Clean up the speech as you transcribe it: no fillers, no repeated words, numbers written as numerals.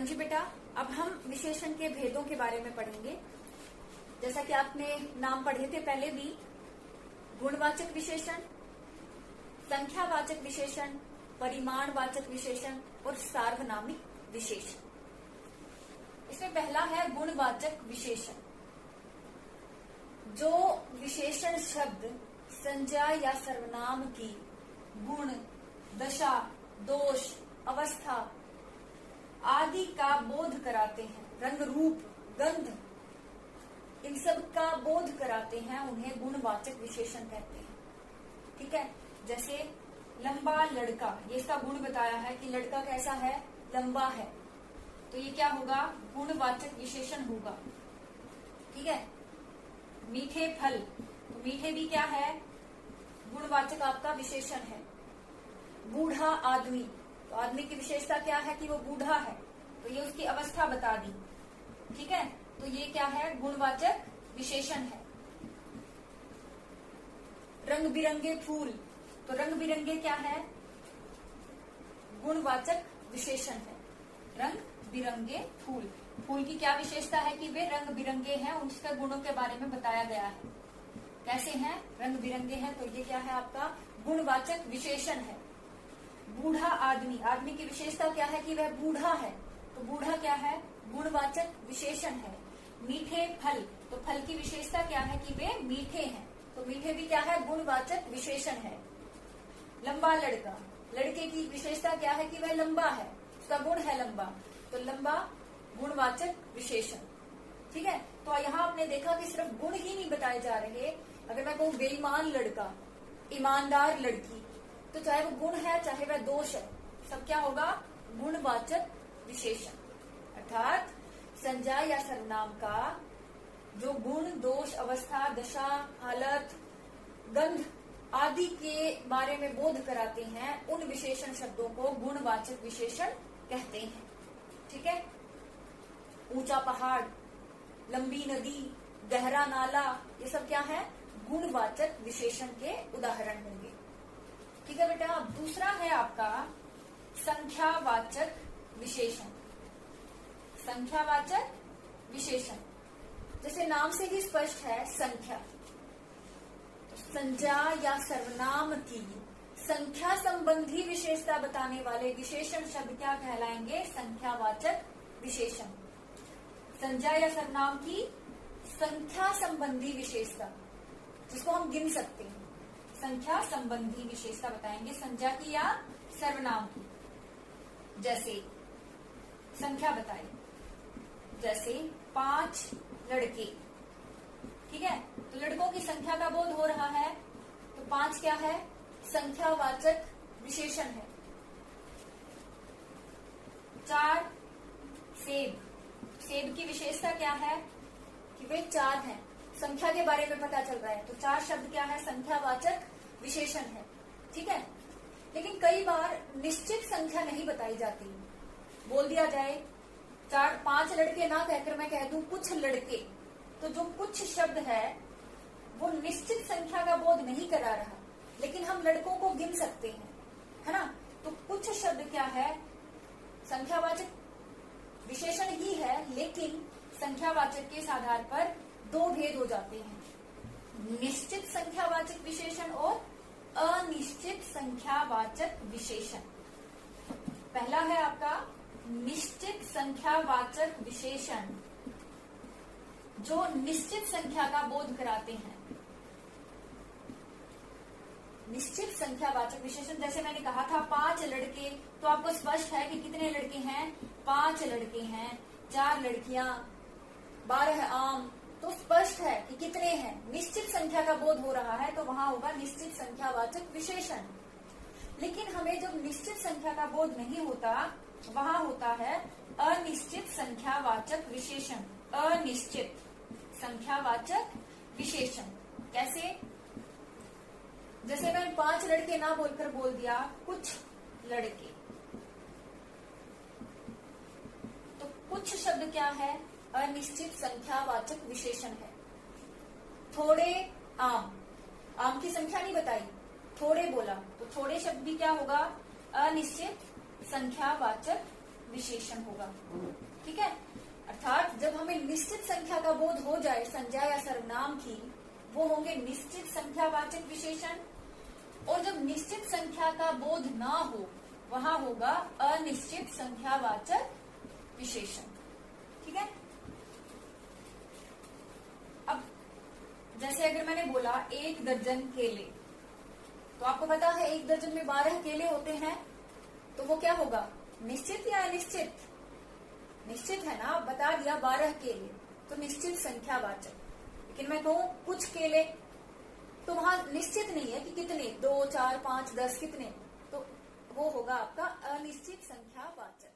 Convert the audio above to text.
हाँ जी बेटा, अब हम विशेषण के भेदों के बारे में पढ़ेंगे। जैसा कि आपने नाम पढ़े थे पहले भी, गुणवाचक विशेषण, संख्यावाचक विशेषण, परिमाणवाचक विशेषण और सार्वनामिक विशेषण। इसमें पहला है गुणवाचक विशेषण। जो विशेषण शब्द संज्ञा या सर्वनाम की गुण, दशा, दोष, अवस्था आदि का बोध कराते हैं, रंग, रूप, गंध, इन सब का बोध कराते हैं, उन्हें गुणवाचक विशेषण कहते हैं। ठीक है, जैसे लंबा लड़का, ये इसका गुण बताया है कि लड़का कैसा है, लंबा है, तो ये क्या होगा, गुणवाचक विशेषण होगा। ठीक है, मीठे फल, तो मीठे भी क्या है, गुणवाचक आपका विशेषण है। बूढ़ा आदमी, तो आदमी की विशेषता क्या है कि वो बूढ़ा है, तो ये उसकी अवस्था बता दी। ठीक है, तो ये क्या है, गुणवाचक विशेषण है। रंग बिरंगे फूल, तो रंग बिरंगे क्या है, गुणवाचक विशेषण है। रंग बिरंगे फूल, फूल की क्या विशेषता है कि वे रंग बिरंगे हैं, उसके गुणों के बारे में बताया गया है। कैसे हैं, रंग बिरंगे हैं, तो ये क्या है आपका गुणवाचक विशेषण है। बूढ़ा आदमी, आदमी की विशेषता क्या है कि वह बूढ़ा है, तो बूढ़ा क्या है, गुणवाचक विशेषण है। मीठे फल, तो फल की विशेषता क्या है कि वे मीठे हैं, तो मीठे भी क्या है, गुणवाचक विशेषण है। लंबा लड़का, लड़के की विशेषता क्या है कि वह लंबा है, उसका गुण है लंबा, तो लंबा गुणवाचक विशेषण। ठीक है, तो यहाँ आपने देखा कि सिर्फ गुण ही नहीं बताए जा रहे। अगर मैं कहूँ बेईमान लड़का, ईमानदार लड़की, तो चाहे वो गुण है चाहे वह दोष है, सब क्या होगा, गुणवाचक विशेषण। अर्थात संज्ञा या सर्वनाम का जो गुण, दोष, अवस्था, दशा, हालत, गंध आदि के बारे में बोध कराते हैं, उन विशेषण शब्दों को गुणवाचक विशेषण कहते हैं। ठीक है, ऊंचा पहाड़, लंबी नदी, गहरा नाला, ये सब क्या है, गुणवाचक विशेषण के उदाहरण होंगे। ठीक है बेटा, अब दूसरा है आपका संख्यावाचक विशेषण। संख्यावाचक विशेषण, जैसे नाम से ही स्पष्ट है, संख्या, तो संज्ञा या सर्वनाम की संख्या संबंधी विशेषता बताने वाले विशेषण शब्द क्या कहलाएंगे, संख्यावाचक विशेषण। संज्ञा या सर्वनाम की संख्या संबंधी विशेषता, जिसको हम गिन सकते हैं, संख्या संबंधी विशेषता बताएंगे संज्ञा की या सर्वनाम की। जैसे संख्या बताई, जैसे 5 लड़के। ठीक है, तो लड़कों की संख्या का बोध हो रहा है, तो 5 क्या है, संख्यावाचक विशेषण है। 4 सेब, सेब की विशेषता क्या है कि वे 4 हैं, संख्या के बारे में पता चल रहा है, तो 4 शब्द क्या है, संख्यावाचक विशेषण है। ठीक है, लेकिन कई बार निश्चित संख्या नहीं बताई जाती, बोल दिया जाए 4-5 लड़के ना कहकर मैं कह दूं कुछ लड़के, तो जो कुछ शब्द है वो निश्चित संख्या का बोध नहीं करा रहा, लेकिन हम लड़कों को गिन सकते हैं, है ना। तो कुछ शब्द क्या है, संख्यावाचक विशेषण ही है, लेकिन संख्यावाचक के इस आधार पर 2 भेद हो जाते हैं, निश्चित संख्यावाचक विशेषण और अनिश्चित संख्यावाचक विशेषण। पहला है आपका निश्चित संख्यावाचक विशेषण, जो निश्चित संख्या का बोध कराते हैं। निश्चित संख्यावाचक विशेषण, जैसे मैंने कहा था 5 लड़के, तो आपको स्पष्ट है कि कितने लड़के हैं, 5 लड़के हैं। 4 लड़कियां, 12 आम, तो स्पष्ट है कि कितने हैं, निश्चित संख्या का बोध हो रहा है, तो वहां होगा निश्चित संख्यावाचक विशेषण। लेकिन हमें जब निश्चित संख्या का बोध नहीं होता, वहां होता है अनिश्चित संख्यावाचक विशेषण। अनिश्चित संख्यावाचक विशेषण कैसे, जैसे मैंने 5 लड़के ना बोलकर बोल दिया कुछ लड़के, तो कुछ शब्द क्या है, अनिश्चित संख्यावाचक विशेषण है। थोड़े आम, आम की संख्या नहीं बताई, थोड़े बोला, तो थोड़े शब्द भी क्या होगा, अनिश्चित संख्यावाचक विशेषण होगा। ठीक है, अर्थात जब हमें निश्चित संख्या का बोध हो जाए संज्ञा या सर्वनाम की, वो होंगे निश्चित संख्यावाचक विशेषण, और जब निश्चित संख्या का बोध ना हो वहां होगा अनिश्चित संख्यावाचक विशेषण। ठीक है, अब जैसे अगर मैंने बोला 1 दर्जन केले, तो आपको पता है 1 दर्जन में 12 केले होते हैं, तो वो क्या होगा, निश्चित या अनिश्चित? निश्चित है ना, बता दिया 12 केले, तो निश्चित संख्यावाचक। लेकिन मैं कहूं कुछ केले, तो वहां निश्चित नहीं है कि कितने, 2, 4, 5, 10 कितने, तो वो होगा आपका अनिश्चित संख्यावाचक।